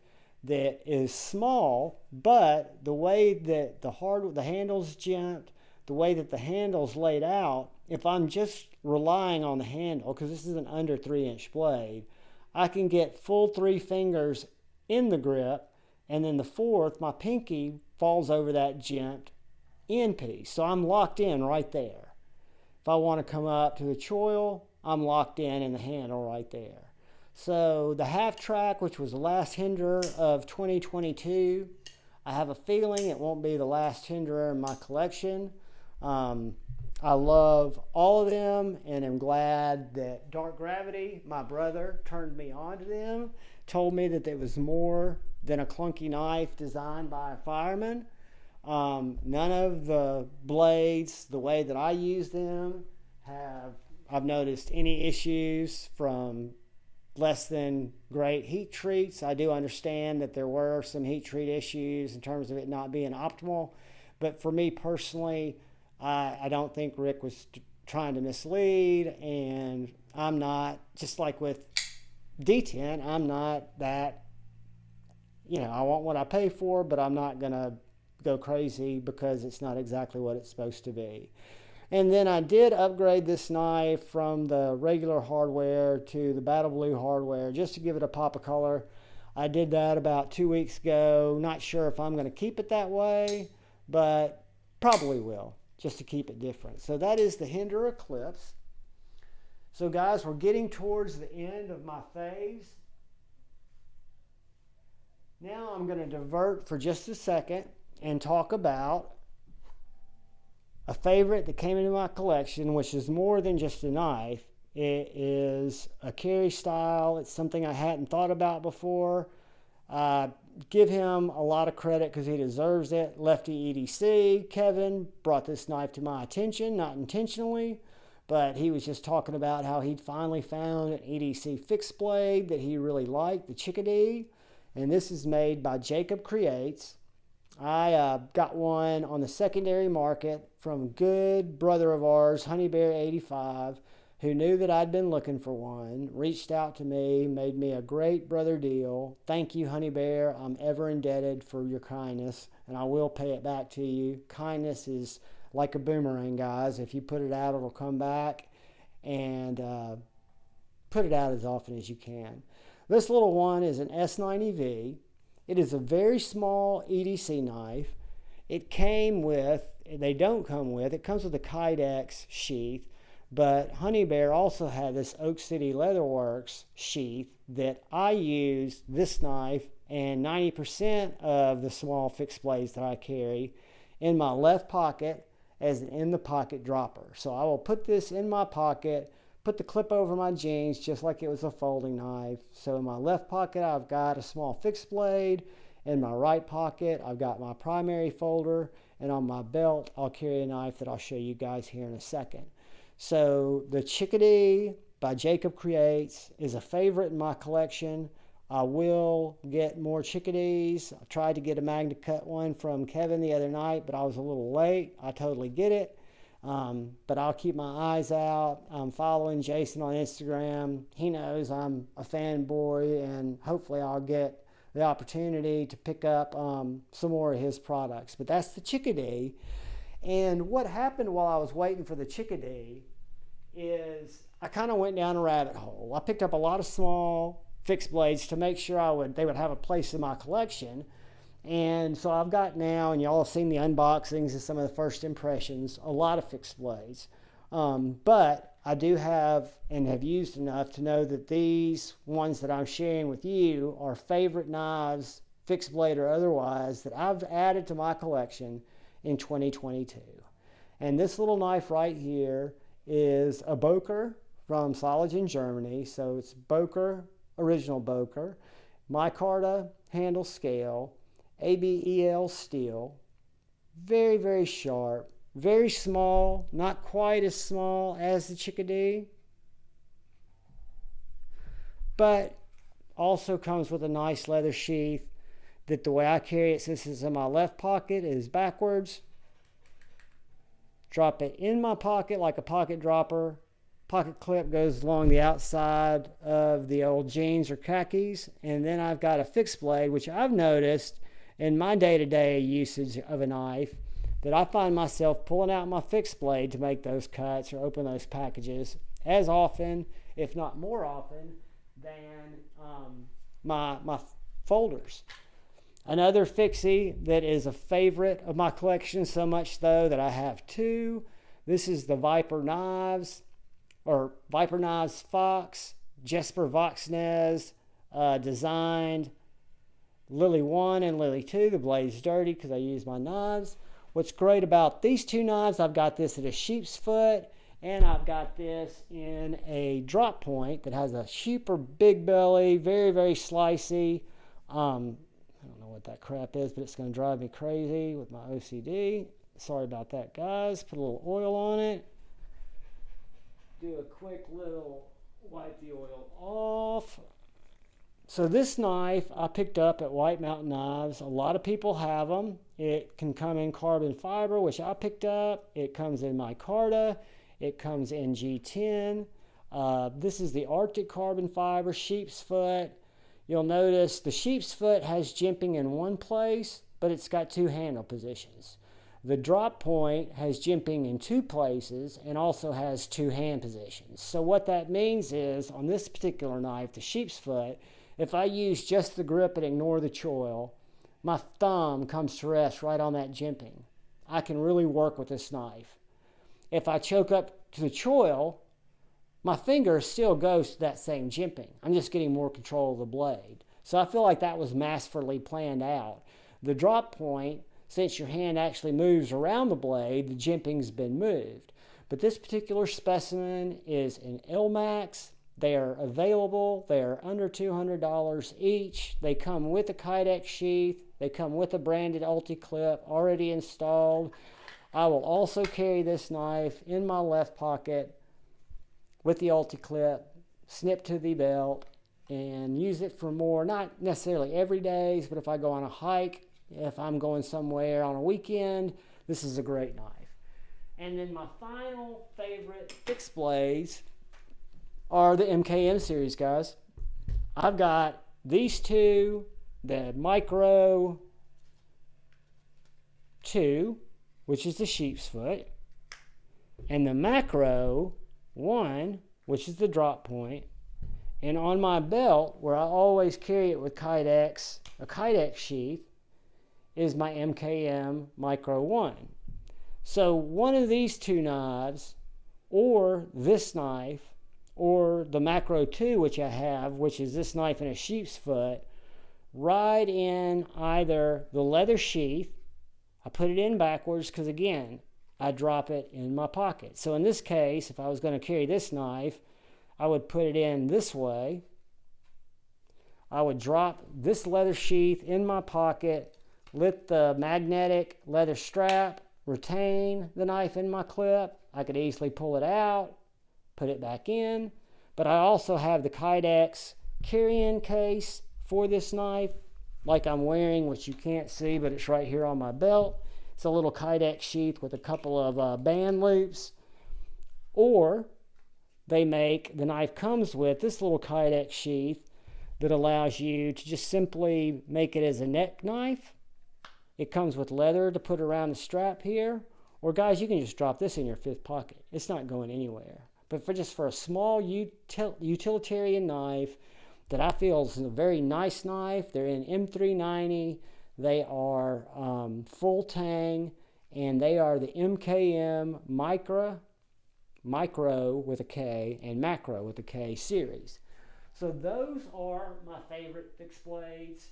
Speaker 1: that is small, but the way that the handle's jimped, the way that the handle's laid out, if I'm just relying on the handle, because this is an under 3-inch blade, I can get full 3 fingers in the grip, and then the fourth, my pinky, falls over that jimped end piece. So I'm locked in right there. If I want to come up to the choil, I'm locked in the handle right there. So the half track, which was the last Hinderer of 2022, I have a feeling it won't be the last Hinderer in my collection. I love all of them and am glad that Dark Gravity, my brother, turned me on to them, told me that it was more than a clunky knife designed by a fireman. None of the blades, the way that I use them, I've noticed any issues from less than great heat treats. I do understand that there were some heat treat issues in terms of it not being optimal, but for me personally, I don't think Rick was trying to mislead, and I'm not, just like with D10, I'm not that, I want what I pay for, but I'm not going to go crazy because it's not exactly what it's supposed to be. And then I did upgrade this knife from the regular hardware to the Battle Blue hardware just to give it a pop of color. I did that about 2 weeks ago. Not sure if I'm going to keep it that way, but probably will, just to keep it different. So that is the Hinderer Eclipse. So guys, we're getting towards the end of my phase. Now I'm going to divert for just a second and talk about a favorite that came into my collection, which is more than just a knife. It is a carry style. It's something I hadn't thought about before. Give him a lot of credit because he deserves it. Lefty EDC, Kevin, brought this knife to my attention, not intentionally, but he was just talking about how he'd finally found an EDC fixed blade that he really liked, the Chickadee. And this is made by Jacob Creates. I got one on the secondary market from a good brother of ours, Honeybear85, who knew that I'd been looking for one, reached out to me, made me a great brother deal. Thank you, Honeybear. I'm ever indebted for your kindness, and I will pay it back to you. Kindness is like a boomerang, guys. If you put it out, it'll come back, and put it out as often as you can. This little one is an S90V. It is a very small EDC knife. It comes with a Kydex sheath, but Honeybear also had this Oak City Leatherworks sheath that I use this knife and 90% of the small fixed blades that I carry in my left pocket as an in-the-pocket dropper. So I will put this in my pocket, put the clip over my jeans just like it was a folding knife. So in my left pocket, I've got a small fixed blade. In my right pocket, I've got my primary folder. And on my belt, I'll carry a knife that I'll show you guys here in a second. So the Chickadee by Jacob Creates is a favorite in my collection. I will get more Chickadees. I tried to get a Magna Cut one from Kevin the other night, but I was a little late. I totally get it. But I'll keep my eyes out. I'm following Jason on Instagram. He knows I'm a fanboy, and hopefully I'll get the opportunity to pick up some more of his products. But that's the Chickadee. And what happened while I was waiting for the Chickadee is I kind of went down a rabbit hole. I picked up a lot of small fixed blades to make sure they would have a place in my collection. And so I've got now, and y'all have seen the unboxings and some of the first impressions, a lot of fixed blades. But I do have and have used enough to know that these ones that I'm sharing with you are favorite knives, fixed blade or otherwise, that I've added to my collection in 2022. And this little knife right here is a Boker from Solingen, Germany. So it's Boker, original Boker, micarta handle scale, ABEL steel, very, very sharp, very small, not quite as small as the Chickadee, but also comes with a nice leather sheath that the way I carry it, since it's in my left pocket, is backwards. Drop it in my pocket like a pocket dropper. Pocket clip goes along the outside of the old jeans or khakis. And then I've got a fixed blade, which I've noticed in my day-to-day usage of a knife, that I find myself pulling out my fixed blade to make those cuts or open those packages as often, if not more often, than my folders. Another fixie that is a favorite of my collection, so much though that I have two. This is the Viper Knives, or Viper Knives Fox, Jesper Voxnez designed Lily 1 and Lily 2. The blade's dirty because I use my knives. What's great about these two knives, I've got this at a sheep's foot, and I've got this in a drop point that has a super big belly, very, very slicey. I don't know what that crap is, but it's going to drive me crazy with my OCD. Sorry about that, guys. Put a little oil on it. Do a quick little wipe the oil off. So this knife I picked up at White Mountain Knives. A lot of people have them. It can come in carbon fiber, which I picked up. It comes in micarta. It comes in G10. This is the Arctic carbon fiber sheep's foot. You'll notice the sheep's foot has jimping in one place, but it's got two handle positions. The drop point has jimping in two places and also has two hand positions. So what that means is, on this particular knife, the sheep's foot, if I use just the grip and ignore the choil, my thumb comes to rest right on that jimping. I can really work with this knife. If I choke up to the choil, my finger still goes to that same jimping. I'm just getting more control of the blade. So I feel like that was masterfully planned out. The drop point, since your hand actually moves around the blade, the jimping's been moved. But this particular specimen is an Elmax. They are available. They are under $200 each. They come with a Kydex sheath. They come with a branded Ulti-Clip already installed. I will also carry this knife in my left pocket with the Ulti-Clip, snip to the belt, and use it for more, not necessarily every day, but if I go on a hike, if I'm going somewhere on a weekend, this is a great knife. And then my final favorite fixed blades are the MKM Series, guys. I've got these two, the Micro 2, which is the sheep's foot, and the Macro 1, which is the drop point. And on my belt, where I always carry it with Kydex, a Kydex sheath, is my MKM Micro 1. So one of these two knives, or this knife, or the Macro 2, which I have, which is this knife and a sheep's foot, ride in either the leather sheath. I put it in backwards because, again, I drop it in my pocket. So in this case, if I was going to carry this knife, I would put it in this way. I would drop this leather sheath in my pocket, let the magnetic leather strap retain the knife in my clip. I could easily pull it out, put it back in. But I also have the Kydex carry-in case for this knife, like I'm wearing, which you can't see, but it's right here on my belt. It's a little Kydex sheath with a couple of band loops. Or they make, the knife comes with this little Kydex sheath that allows you to just simply make it as a neck knife. It comes with leather to put around the strap here. Or guys, you can just drop this in your fifth pocket. It's not going anywhere. But for a small utilitarian knife that I feel is a very nice knife, they're in M390. They are full tang, and they are the MKM Micra Micro with a K and Macro with a K series. So those are my favorite fixed blades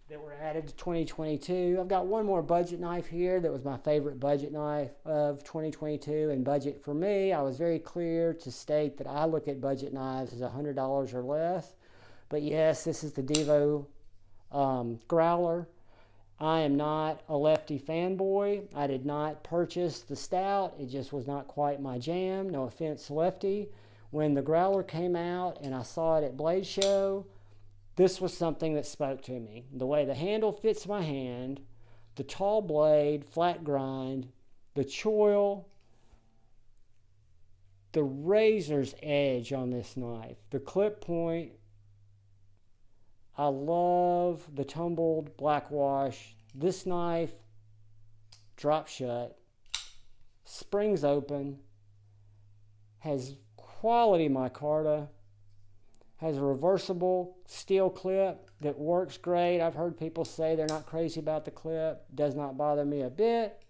Speaker 1: that were added to 2022. I've got one more budget knife here that was my favorite budget knife of 2022. And budget for me, I was very clear to state that I look at budget knives as $100 or less. But yes, this is the Devo Growler. I am not a lefty fanboy. I did not purchase the stout. It just was not quite my jam. No offense, lefty. When the Growler came out and I saw it at Blade Show, this was something that spoke to me. The way the handle fits my hand, the tall blade, flat grind, the choil, the razor's edge on this knife, the clip point. I love the tumbled black wash. This knife drops shut, springs open, has quality micarta, has a reversible steel clip that works great. I've heard people say they're not crazy about the clip. Does not bother me a bit.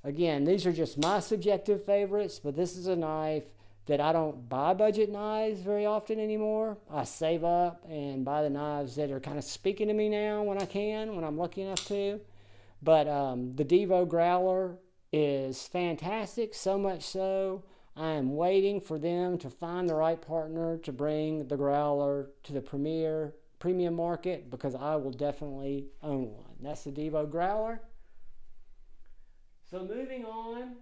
Speaker 1: Again, these are just my subjective favorites, but this is a knife that I don't buy budget knives very often anymore. I save up and buy the knives that are kind of speaking to me now when I can, when I'm lucky enough to. But the Devo Growler is fantastic, so much so I am waiting for them to find the right partner to bring the Growler to the premium market, because I will definitely own one. That's the Devo Growler. So moving on,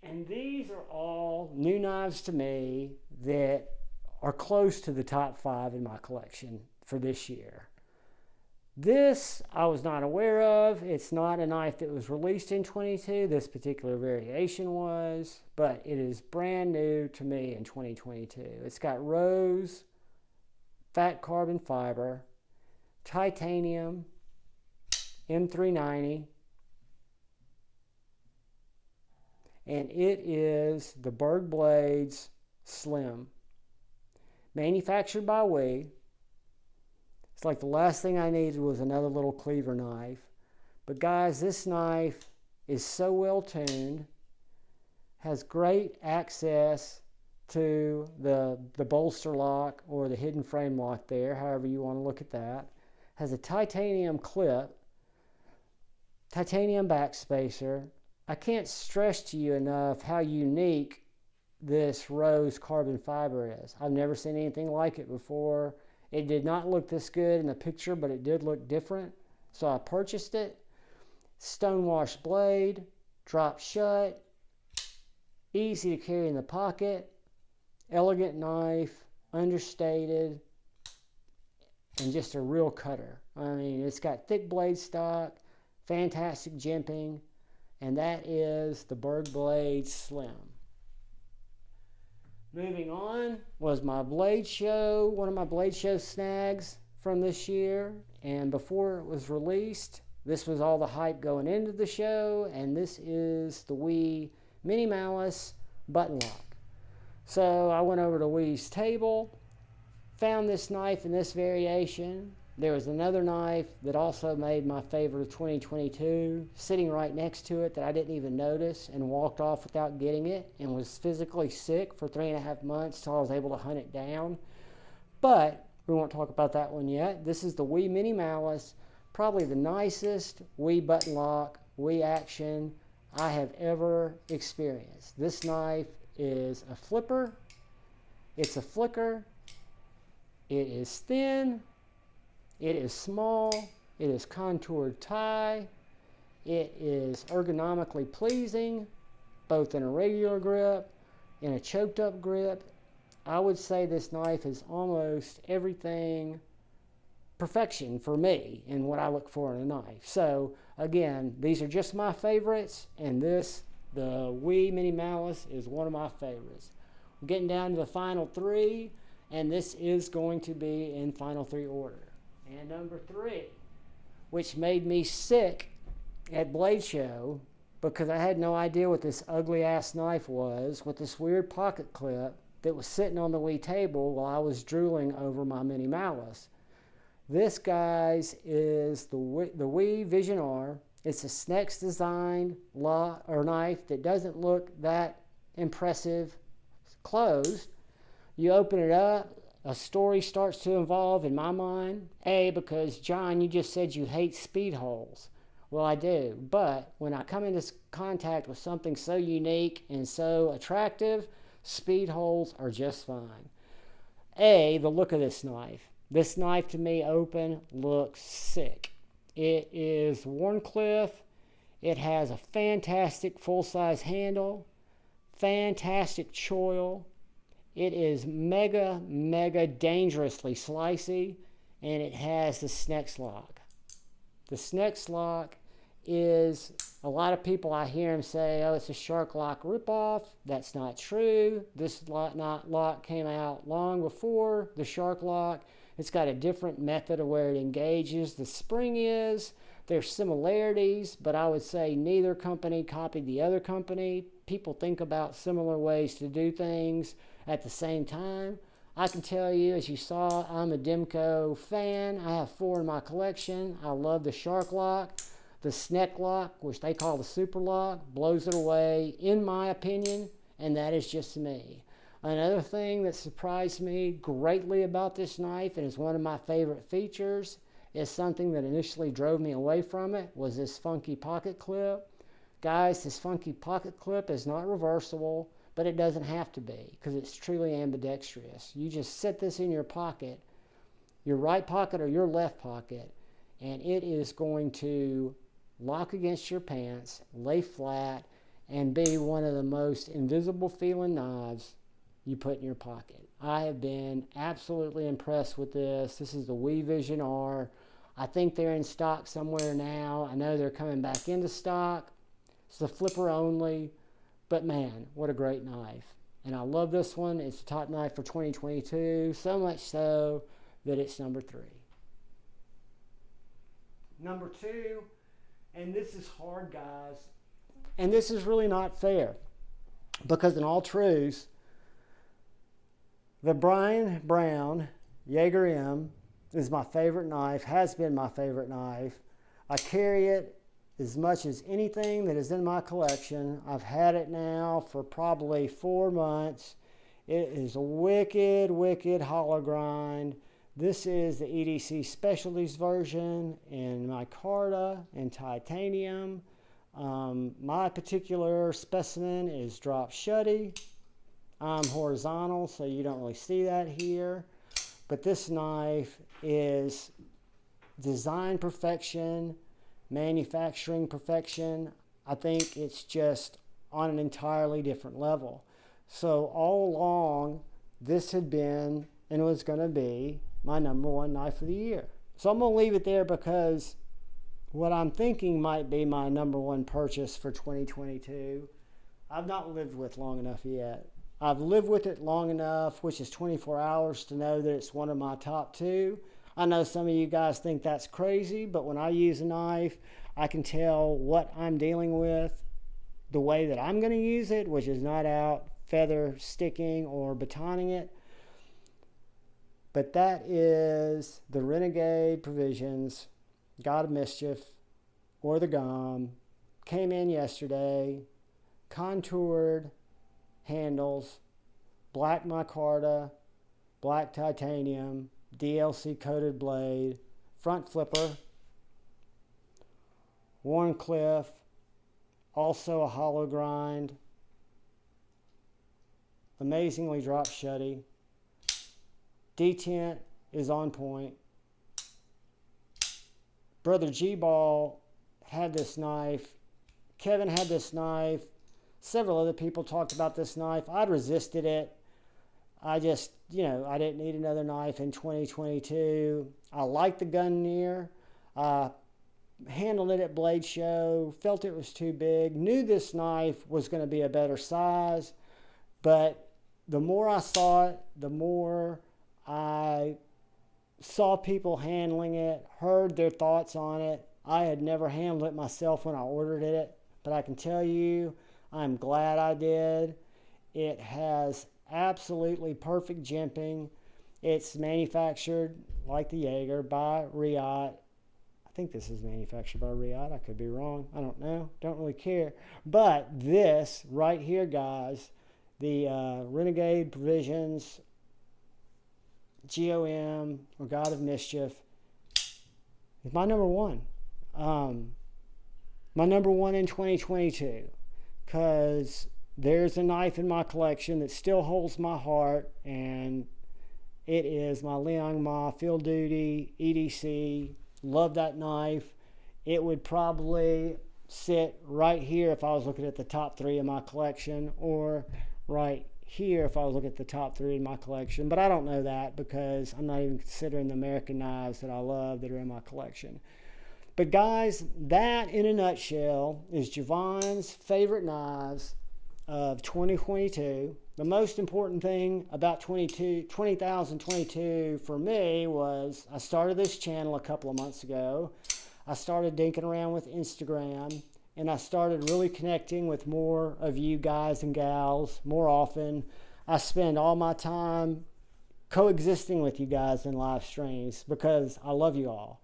Speaker 1: and these are all new knives to me that are close to the top 5 in my collection for this year. This I was not aware of. It's not a knife that was released in 22. This particular variation was, but it is brand new to me in 2022. It's got rose, fat carbon fiber, titanium, M390, and it is the Birdblade Slim, manufactured by Wii. It's like the last thing I needed was another little cleaver knife. But guys, this knife is so well tuned, has great access to the bolster lock or the hidden frame lock there, however you want to look at that. Has a titanium clip, titanium backspacer. I can't stress to you enough how unique this rose carbon fiber is. I've never seen anything like it before. It did not look this good in the picture, but it did look different, so I purchased it. Stonewash blade, drop shut, easy to carry in the pocket, elegant knife, understated, and just a real cutter. I mean, it's got thick blade stock, fantastic jimping, and that is the Birdblade Slim. Moving on was my Blade Show, one of my Blade Show snags from this year. And before it was released, this was all the hype going into the show. And this is the Wii Minnie Mouse button lock. So I went over to Wii's table, found this knife in this variation. There was another knife that also made my favorite of 2022 sitting right next to it that I didn't even notice, and walked off without getting it, and was physically sick for 3.5 months till I was able to hunt it down. But we won't talk about that one yet. This is the Wii Minnie Mouse, probably the nicest Wii button lock, Wii action I have ever experienced. This knife is a flipper. It's a flicker. It is thin. It is small, it is contoured tie, it is ergonomically pleasing, both in a regular grip, in a choked up grip. I would say this knife is almost everything perfection for me in what I look for in a knife. So again, these are just my favorites, and this, the Wii Minnie Mouse, is one of my favorites. We're getting down to the final 3, and this is going to be in final 3 order. And number 3, which made me sick at Blade Show because I had no idea what this ugly ass knife was, with this weird pocket clip that was sitting on the Wii table while I was drooling over my Minnie Mouse. This, guys, is the Wii Vision R It's a Snex designed knife that doesn't look that impressive closed. You open it up, a story starts to evolve in my mind. Because John, you just said you hate speed holes. Well, I do, but when I come into contact with something so unique and so attractive, speed holes are just fine. The look of this knife. This knife to me open looks sick. It is Wharncliffe. It has a fantastic full-size handle, fantastic choil. It is mega, mega dangerously slicey, and it has the Snex lock. The Snex lock is, a lot of people I hear them say, oh, it's a Shark Lock ripoff. That's not true. This lock came out long before the Shark Lock. It's got a different method of where it engages. The spring is. There's similarities, but I would say neither company copied the other company. People think about similar ways to do things at the same time. I can tell you, as you saw, I'm a Demco fan. I have 4 in my collection. I love the Shark Lock. The Sneck Lock, which they call the Super Lock, blows it away, in my opinion, and that is just me. Another thing that surprised me greatly about this knife, and is one of my favorite features, is something that initially drove me away from it, was this funky pocket clip. Guys, this funky pocket clip is not reversible, but it doesn't have to be, because it's truly ambidextrous. You just set this in your pocket, your right pocket or your left pocket, and it is going to lock against your pants, lay flat, and be one of the most invisible feeling knives you put in your pocket. I have been absolutely impressed with this. This is the Wii Vision R. I think they're in stock somewhere now. I know they're coming back into stock. It's the flipper only, but man, what a great knife. And I love this one. It's the top knife for 2022, so much so that it's number 3. Number 2, and this is hard, guys, and this is really not fair, because in all truth, the Brian Brown Jager M is my favorite knife, has been my favorite knife. I carry it as much as anything that is in my collection. I've had it now for probably 4 months. It is a wicked, wicked hollow grind. This is the EDC Specialties version in micarta and titanium. My particular specimen is drop shutty. I'm horizontal, so you don't really see that here. But this knife is design perfection, manufacturing perfection. I think it's just on an entirely different level. So all along, this had been and was going to be my number 1 knife of the year. So I'm going to leave it there, because what I'm thinking might be my number 1 purchase for 2022, I've not lived with long enough yet. I've lived with it long enough, which is 24 hours, to know that it's one of my top 2. I know some of you guys think that's crazy, but when I use a knife, I can tell what I'm dealing with, the way that I'm going to use it, which is not out feather sticking or batoning it. But that is the Renegade Provisions God of Mischief, or the GOM. Came in yesterday, contoured handles, black micarta, black titanium, DLC coated blade, front flipper, Wharncliffe, also a hollow grind, amazingly drop shutty. Detent is on point. Brother G-Ball had this knife. Kevin had this knife. Several other people talked about this knife. I'd resisted it. I just, I didn't need another knife in 2022. I liked the Gunnir. Handled it at Blade Show. Felt it was too big. Knew this knife was going to be a better size. But the more I saw it, the more I saw people handling it, heard their thoughts on it. I had never handled it myself when I ordered it, but I can tell you, I'm glad I did. It has absolutely perfect jimping. It's manufactured, like the Jager, by Riot think this is manufactured by Riot. I could be wrong. I don't know. Don't really care. But this right here, guys, the Renegade Provisions GOM, or God of Mischief, is my number one. My number one in 2022. Because there's a knife in my collection that still holds my heart, and it is my Liang Ma Field Duty EDC. Love that knife. It would probably sit right here if I was looking at the top 3 of my collection, or right here if I was looking at the top 3 in my collection. But I don't know that because I'm not even considering the American knives that I love that are in my collection. But guys, that in a nutshell is Javon's favorite knives of 2022. The most important thing about 2022 for me was I started this channel a couple of months ago. I started dinking around with Instagram, and I started really connecting with more of you guys and gals more often. I spend all my time coexisting with you guys in live streams because I love you all.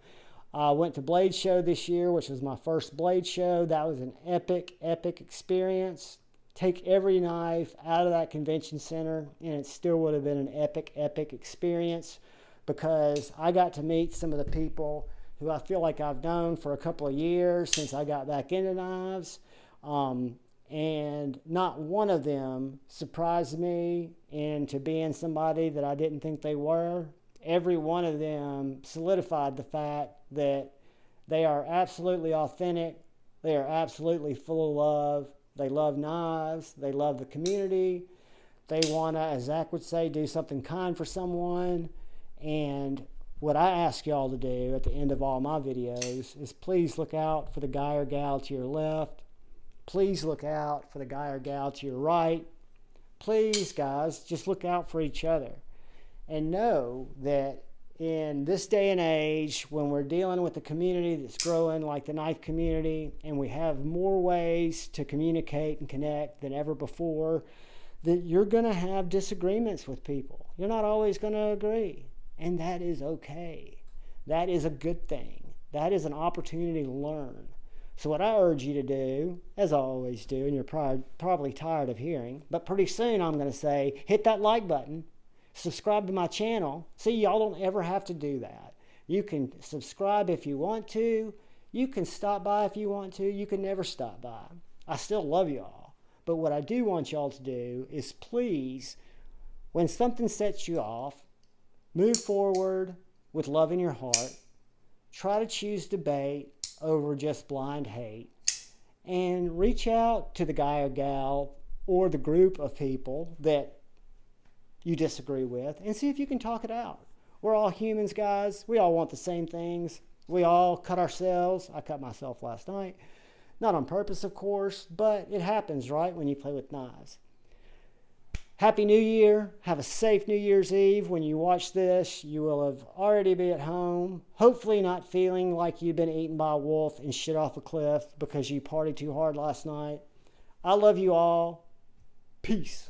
Speaker 1: I went to Blade Show this year, which was my first Blade Show. That was an epic experience. Take every knife out of that convention center, and it still would have been an epic experience because I got to meet some of the people who I feel like I've known for a couple of years since I got back into knives. And not one of them surprised me into being somebody that I didn't think they were. Every one of them solidified the fact that they are absolutely authentic. They are absolutely full of love. They love knives. They love the community. They want to, as Zach would say, do something kind for someone. And what I ask y'all to do at the end of all my videos is please look out for the guy or gal to your left. Please look out for the guy or gal to your right. Please, guys, just look out for each other. And know that in this day and age, when we're dealing with a community that's growing like the knife community, and we have more ways to communicate and connect than ever before, that you're going to have disagreements with people. You're not always going to agree. And that is okay. That is a good thing. That is an opportunity to learn. So what I urge you to do, as I always do, and you're probably tired of hearing, but pretty soon I'm going to say, hit that like button. Subscribe to my channel. See, y'all don't ever have to do that. You can subscribe if you want to. You can stop by if you want to. You can never stop by. I still love y'all. But what I do want y'all to do is please, when something sets you off, move forward with love in your heart. Try to choose debate over just blind hate. And reach out to the guy or gal or the group of people that you disagree with and see if you can talk it out. We're all humans, guys. We all want the same things. We all cut ourselves. I cut myself last night. Not on purpose, of course, but it happens, right, when you play with knives. Happy New Year. Have a safe New Year's Eve. When you watch this, you will have already be at home, hopefully not feeling like you've been eaten by a wolf and shit off a cliff because you partied too hard last night. I love you all. Peace.